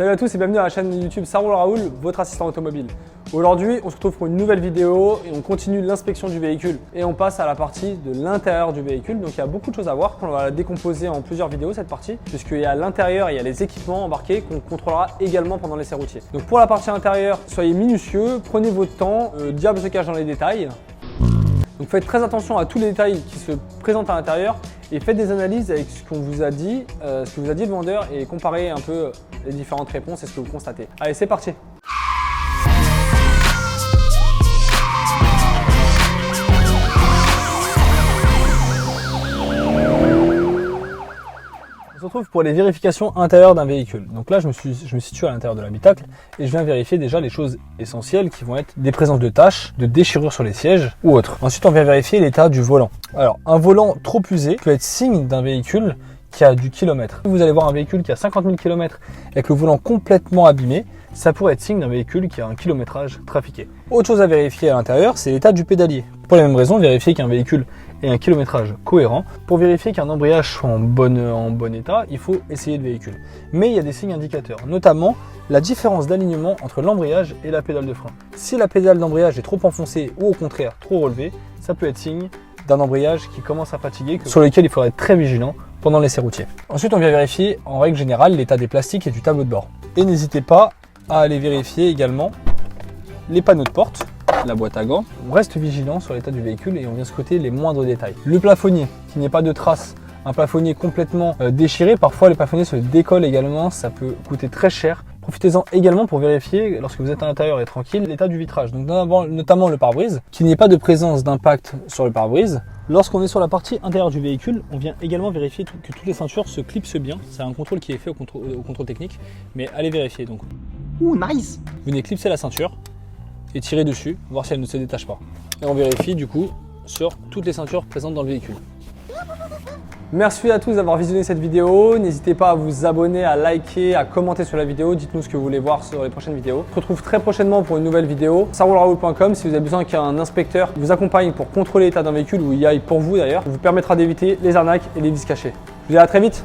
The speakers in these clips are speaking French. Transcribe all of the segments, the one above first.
Salut à tous et bienvenue à la chaîne YouTube Ça roule Raoul, votre assistant automobile. Aujourd'hui, on se retrouve pour une nouvelle vidéo et on continue l'inspection du véhicule. Et on passe à la partie de l'intérieur du véhicule. Donc il y a beaucoup de choses à voir. On va la décomposer en plusieurs vidéos cette partie, puisqu'il y a à l'intérieur, il y a les équipements embarqués qu'on contrôlera également pendant l'essai routier. Donc pour la partie intérieure, soyez minutieux, prenez votre temps, le diable se cache dans les détails. Donc faites très attention à tous les détails qui se présentent à l'intérieur et faites des analyses avec ce qu'on vous a dit, ce que vous a dit le vendeur et comparez un peu les différentes réponses et ce que vous constatez. Allez, c'est parti! On se retrouve pour les vérifications intérieures d'un véhicule. Donc là, je me situe à l'intérieur de l'habitacle et je viens vérifier déjà les choses essentielles qui vont être des présences de taches, de déchirures sur les sièges ou autres. Ensuite, on vient vérifier l'état du volant. Alors, un volant trop usé peut être signe d'un véhicule qui a du kilomètre. Vous allez voir un véhicule qui a 50 000 km avec le volant complètement abîmé, ça pourrait être signe d'un véhicule qui a un kilométrage trafiqué. Autre chose à vérifier à l'intérieur, c'est l'état du pédalier. Pour les mêmes raisons, vérifier qu'un véhicule ait un kilométrage cohérent. Pour vérifier qu'un embrayage soit en bon état, il faut essayer le véhicule. Mais il y a des signes indicateurs, notamment la différence d'alignement entre l'embrayage et la pédale de frein. Si la pédale d'embrayage est trop enfoncée ou au contraire trop relevée, ça peut être signe d'un embrayage qui commence à fatiguer, sur lequel il faudra être très vigilant pendant l'essai routier. Ensuite, on vient vérifier en règle générale l'état des plastiques et du tableau de bord. Et n'hésitez pas à aller vérifier également les panneaux de porte, la boîte à gants. On reste vigilant sur l'état du véhicule et on vient scruter les moindres détails. Le plafonnier, qu'il n'y ait pas de traces, un plafonnier complètement déchiré, parfois les plafonniers se décollent également, ça peut coûter très cher. Profitez-en également pour vérifier, lorsque vous êtes à l'intérieur et tranquille, l'état du vitrage, donc notamment le pare-brise, qu'il n'y ait pas de présence d'impact sur le pare-brise. Lorsqu'on est sur la partie intérieure du véhicule, on vient également vérifier que toutes les ceintures se clipsent bien. C'est un contrôle qui est fait au contrôle technique, mais allez vérifier donc. Ouh, nice! Vous venez clipser la ceinture et tirer dessus, voir si elle ne se détache pas. Et on vérifie du coup sur toutes les ceintures présentes dans le véhicule. Merci à tous d'avoir visionné cette vidéo. N'hésitez pas à vous abonner, à liker, à commenter sur la vidéo. Dites-nous ce que vous voulez voir sur les prochaines vidéos. On se retrouve très prochainement pour une nouvelle vidéo. saroulraoul.com si vous avez besoin qu'un inspecteur vous accompagne pour contrôler l'état d'un véhicule ou il y aille pour vous d'ailleurs. Ça vous permettra d'éviter les arnaques et les vices cachés. Je vous dis à très vite.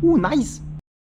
Ouh, nice!